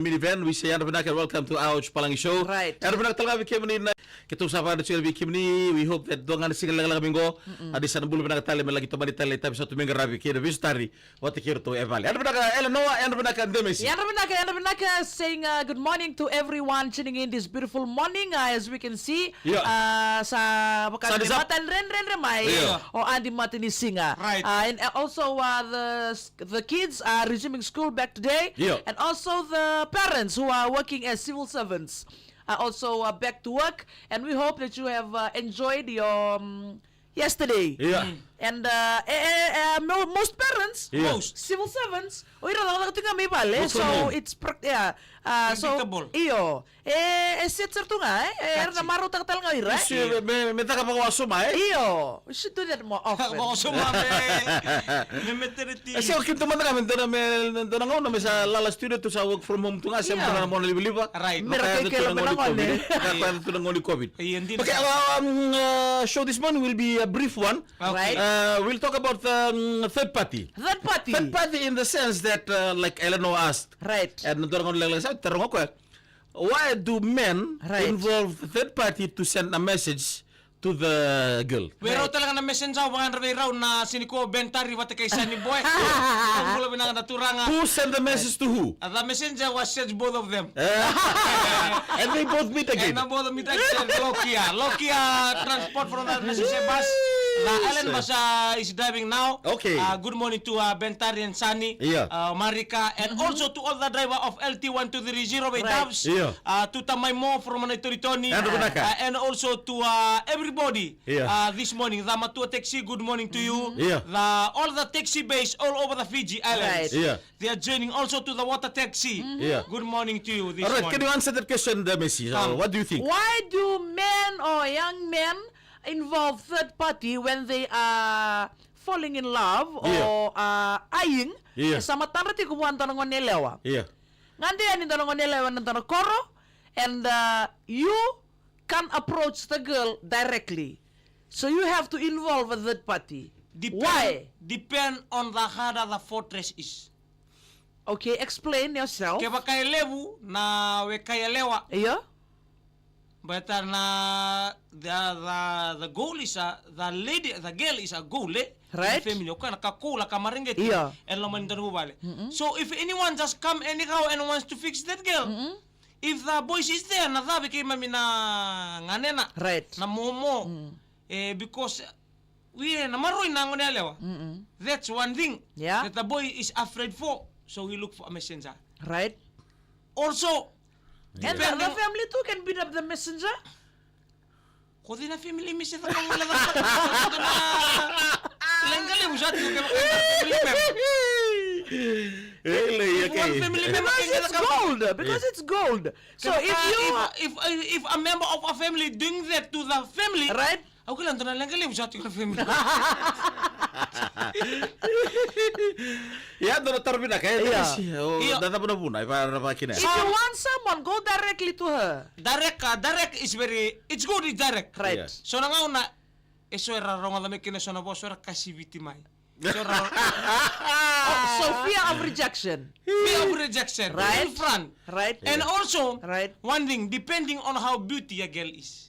Minivan, we say welcome to our Palangi show. Right. Talaga bikin ni kita usaha ada cil bikin ni. We hope that dongan single lang minggu. Adi sana bulu tali lagi to tali tapi satu minggu rabi kira tari. What kira to evali. Noah Demesi. Saying good morning to everyone tuning in this beautiful morning. As we can see, sa Sa matan ren remai o andi matan ni singa. Right. And also the kids are resuming school back today, and also the parents who are working as civil servants are also back to work, and we hope that you have enjoyed your yesterday. And most parents, most civil servants, so it's predictable. Set certunga na maru tangtal nga ira. Minta ka pag-wasuma We should do that more often. Kasi okay teman kami na may sa lala studio to sa work from home to nga siya na mo nalibiliba. Right. Meron kayo ng COVID. Okay, show this morning will be a brief one. Right. We'll talk about third party. Third party. Third party in the sense that like Eleanor asked. Right. And why do men involve third party to send a message to the girl? Pero talaga na messenger wangan raw na siniko bentari wate kay Sunny Boy. Ang mula binang naturanga. Who sent the message to who? The messenger was sent both of them. And they both meet again. And both meet again. Lokia transport from the messenger bus. Ellen was is driving now. Okay. Good morning to Bentari and Sunny. Marika and also to all the driver of LT1230 by Dubs. To Tamay Mo from Manitoritoni. And also to everybody this morning. The Matua Taxi, good morning to you. All the taxi base all over the Fiji Islands. They are joining also to the water taxi. Good morning to you this morning. Can you answer that question, Messi? What do you think? Why do men or young men involve third party when they are falling in love or eyeing? Sama tanrati kubuan tanong nelewa. Ngandi ani tanong nelewa ng tanong koro, and you can approach the girl directly. So you have to involve a third party. Why? Depend on the harder the fortress is. Okay, explain yourself. Kaya kaya lewu na we kaya lewa. But the goal is the girl is a goal, right? Family, okay, nakakula kamaringet, and laman bale. So if anyone just come anyhow and wants to fix that girl, if the boy is there, na sabi kay mami na nganena, right? Na momo, because we na maroy na ngonelewa. That's one thing that the boy is afraid for, so he look for a messenger, right? Also. And the family too can beat up the messenger. Kodi na family messenger pang wala na. Lengkali mo siya tuh because it's gold. So if a member of a family doing that to the family, right? Ako lang na lengkali mo siya tuh family. If you want someone, go directly to her. Direct is it's good, it's direct. Right. So nangauna, eso era wrong na may kinasona po, so era kasi vitimay. So fear of rejection. Fear of rejection. Right. In front. Right. And also, one thing, depending on how beauty a girl is.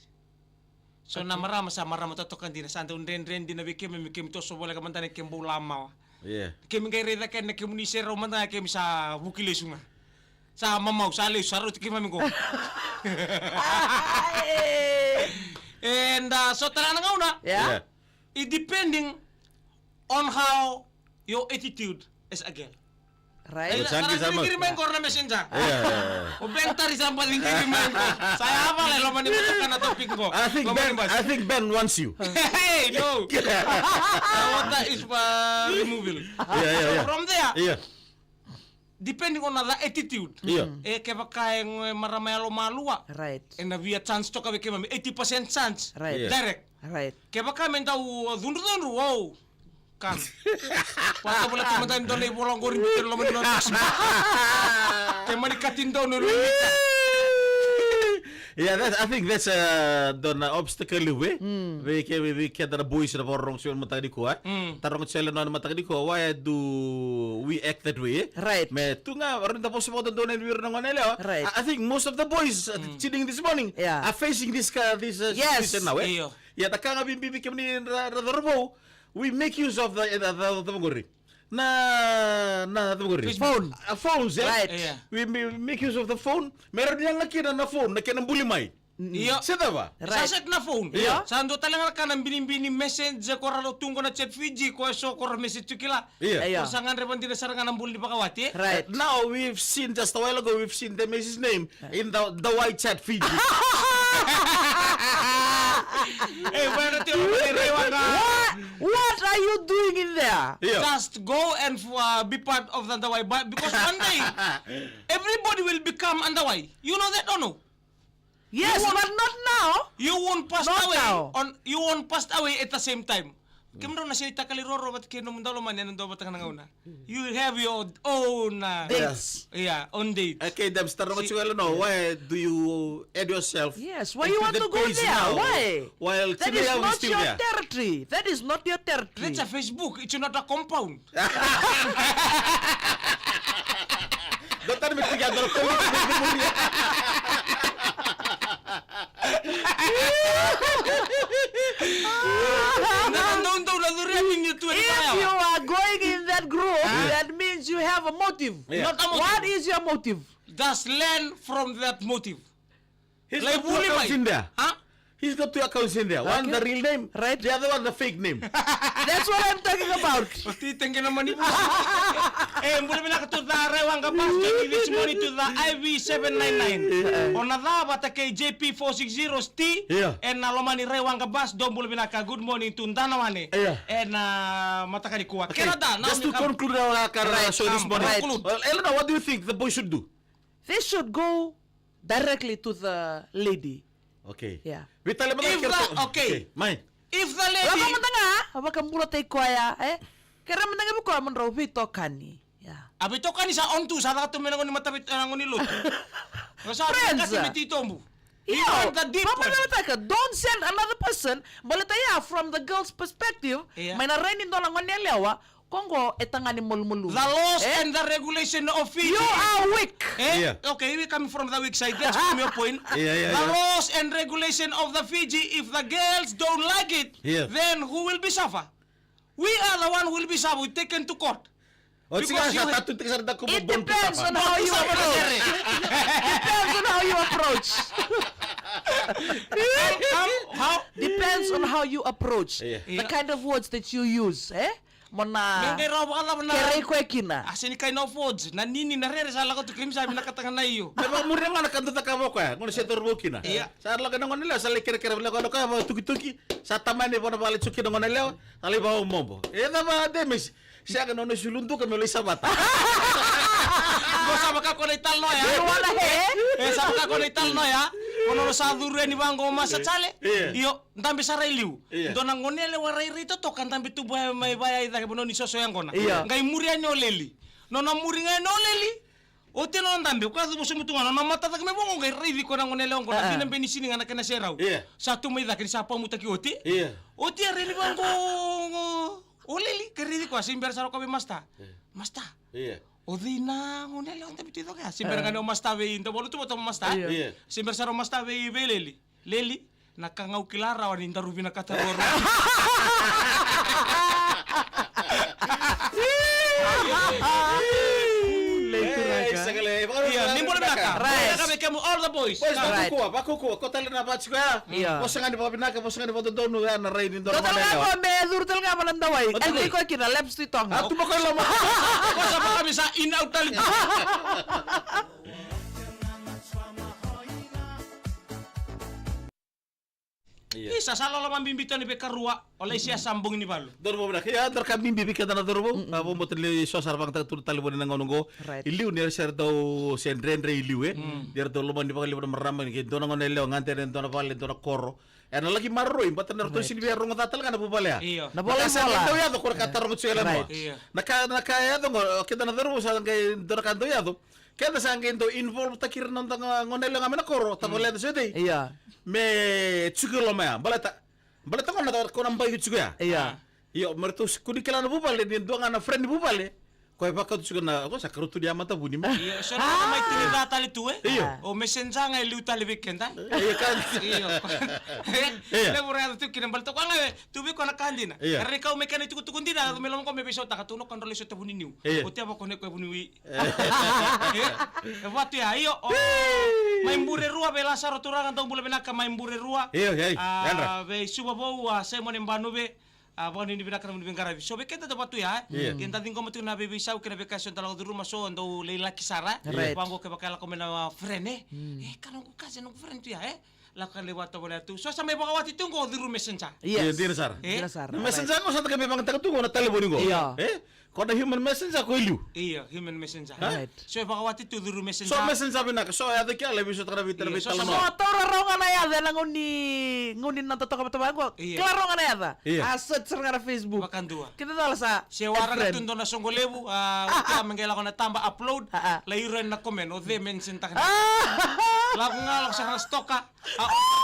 So na marama tatokan din sa andun ren din na bikim to so wala ka man tanig kembo lamaw. Kemi kay reda ken na kemi ni sero man na kemi sa bukile sunga. Sa mamaw sa ali sarot kemi ko. And so tara nga una. It depending on how your attitude as a girl. Right. Sarang kirimen ko na messenger. O bentari sa paling kirimen ko. Saya apa lah lo manipulakan na topic ko. I think Ben wants you. Hey, no. That is removal. From there. Depending on the attitude. Kaya kaya maramelo malua. Right. And we a chance to kami 80% chance. Right. Direct. Right. Kaya kami daw dundu wow. Kan. Pata bola teman-teman dole bolong gorin bikin lo menurut. Kayak manikatin daw nurulika. Yeah, I think that's the obstacle way. We can the boys na porong siya matag di ko. Tarong sila na matag di ko. Why do we act that way? Right. Me tu nga rin tapos mo doon na wir ng Manila. Right. I think most of the boys chilling this morning Yeah. are facing this Yes. situation now. Iyo. Yeah, taka nga bimbi kami ni Radorbo. We make use of the maguri. Na Phone. Phones, yeah. Right. Yeah. We make use of the phone. Meron niyang nakina na phone, nakina ng bulimay. Iyo. Sita ba? Right. Saset na phone. Iya. Sando talaga ka nang binibini message ko ralo tungko na chat Fiji ko so ko message kila. Iya. Iya. Ko sangan repon din sarangan ng buli pakawati. Right. Now we've seen just a while ago we've seen the message name in the white chat Fiji. Eh, bueno, tío, What are you doing in there? Yeah. just go and be part of the Andawai because one day everybody will become Andawai. You know that or no? Yes, but not now. You won't pass Not away now. you won't pass away at the same time. Kimro na siya kaliroro bat kino mundalo man yan ndo bat nga. You have your own Dates. yeah, own date. Okay, Debs, tarong ko no, why do you add yourself? Yes, why you into want the to go page there? now Why? While That is Chimaya is not still your there. territory. That is not your territory. That's a Facebook. It's not a compound. Don't tell me together. If you are going in that group, that means you have a motive. Yeah. Not a motive. What is your motive? Just learn from that motive. He's Like got two accounts Bulimay. in there. Huh? He's got two accounts in there. One Okay. the real name, Right. the other one the fake name. That's what I'm talking about. Pati tingin naman ito. Muli na katuta rewang kapas jadi this morning to the IV799. On na bata kay JP460T. Yeah. And nalomani rewang kabas dom muli na ka good morning to Ndanamane. Yeah. And mataka ni kuwa. Okay, Canada. just to conclude our show this morning. Right. Well, Elena, what do you think the boy should do? They should go directly to the lady. Okay. Yeah. Vitali mo If okay. Mine. If the Wala lady mo nga, wala kang mula tayo kwaya, Kaya mo nga ko man raw vito kani. Yeah. abi to kanisa on to sa ka tumenang ni matapit nang ni lut. Friends. Kasi mitito mo. Yo, Even the deep one. don't send another person. Balataya from the girl's perspective. Yeah. May narainin doon lang lewa. Kongo etangani mulmulu. The laws and the regulation of Fiji. You are weak. Yeah. Okay, we coming from the weak side. That's from your point. Yeah. The laws and regulation of the Fiji, if the girls don't like it, Yeah. then who will be suffer? We are the one who will be suffer. We taken to court. O Because sige, you- sa tatut ka sa ko It depends on how you approach. Depends on how you approach. Depends on how you approach. Yeah. The kind of words that you use, Mona May raw ka na. kere kwekina. Asin kayo na forge. Nanini na rin. Sala ko to kim sabi nakatangan na iyo. Pero mura nga nakandota ka mo ka. Kung siya turbo kina. Iya. Sa arla ka nang nila sa likir-kir wala ko ka mo tuki-tuki. Sa taman ni bona bali suki nang nila. Tali ba mo. Na ba demis. Siya ka nono sulunto ka mo sa bata. Go sama ka ko na ital no ya. Wala Sama ka ko na ital no ya. Kono sa dure ni bang goma sa chale. Iya. Iyo, ndambi sa railiu. Iya. Ndo nang ngonele wa rairito to kan tambi tu boy may baya ida ke bono ni soso yang kona. Iya. Ngai muria nyoleli. No na muri ngai noleli. O te no ndambi kwa zo musu mutunga no mata tak me bongo ngai rivi kona ngonele on kona dina beni sini ngana kana serau. Iya. Satu mai da ke sa pa mutaki oti. Iya. Oti reli bango. Oleli ke rivi kwa simber saro ko be masta. Masta. Iya. Odina ngonele on tabi tito ka. Simber ngane o masta ve indo bolu tu boto masta. Iya. Simber saro masta ve beleli. Leli nakangau kilara wani ndaruvi nakataroro. Iya, nimbol belaka. Right. Kami kamu all the boys. Pois Right. bakukuha. Ko tala na batch ko ya. Yeah. Pois nga ni papinaka, pois nga ni patutonu na rain indo Total nga ko me durtal nga malandaway. Betul. Ay ko kina leps dito nga. Atu ba ko lama. Kau sama kami sa in out tali. Isa sala la mambimbito ni bekarua oleh sia sambung ni balu. Dorbo bra kaya dar kami bibi ka na dorbo. Abo mo tali so sarpang ta tur tali bonin ngongo. Right. Iliu ni ser do sendren re iliu Dir do lo mandi pakali bonin maram ni do ngon ele ngante den do na pale do na korro. Ena lagi marro imbatan na to sin biar rong tatal kana pupale ya. Iyo. Na bola Sa bola. do ya do kor katar mo tsela mo. Iya. Naka ya do kita na dorbo sa kay do na kanto ya do. Kaya sangkin to involve takir nang ngonel nga menakoro tangol leto sete. Iya. Me tsukulo mea balata ngona ta ko nang bayu tsukuya. Iya. Yo mertu kunikala na bupale din doang na friend bupale. Ko pa ka tsukuya na ko sa karutu dia mata buni ma. Iya, so na may tinidata litu Iya. O messenger nga iluta libikenta. Iya kan. Iya. Iya. Le mura tu kinambal to kanga tubi ko nakandina. Iya. Karena kau mekan itu tukun dina melong ko me beso takatuno kan role sote buni niu. Iya. O tiaba ko ne ko buni wi. Watu ya iyo o main bure rua be lasaro turangan tong bule benaka main bure rua. Iya, iya. Ah, be suba bo se mo nembanu be abang ini binakar mun bengkara so be kenta batu ya kita tingko matu na bebe sau kena bekasyon talaga di rumah so ndo leila kisara Right. pango ke bakala ko mena friend kan ko kasi no friend tu ya lakan lewat to bola tu so sampai bakawati tunggu di rumah senja Yes. Iya, Sar. Dinasar. Na messenger ko sa taga memang tagatunggo na talibon ko. Iya. Ko na human messenger ko ilu. iya human messenger Right. so bakawati tu di rumah So senja messenger binaka so ya kya lebi so taga bitar Iya, bitar so no. So toro na yada lang ngunin na totoo ka ko. Iya. Klaro nga na yada. Iya. Asot sa nga Facebook. bakan dua Kita tala sa Sewara na friend. tundo na songo lebu, utia mengela ko na tamba upload, layuran na komen, o de mention tak na. Lagu ngalok sa stoka,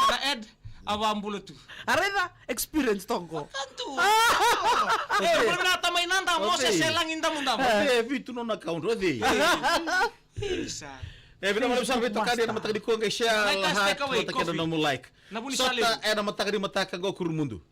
na ed, awam bulo tu. Arena experience tongko. Kantu. Belum na tamay nanda, mo se selang inda munda. Vitu no account ode. Bisa. Bina malam sampai to kadi na matag di ko kay siya Like us, lahat take away, matag coffee. na mo like. Nabuni So salim. ta era matag di matag go kurumundo.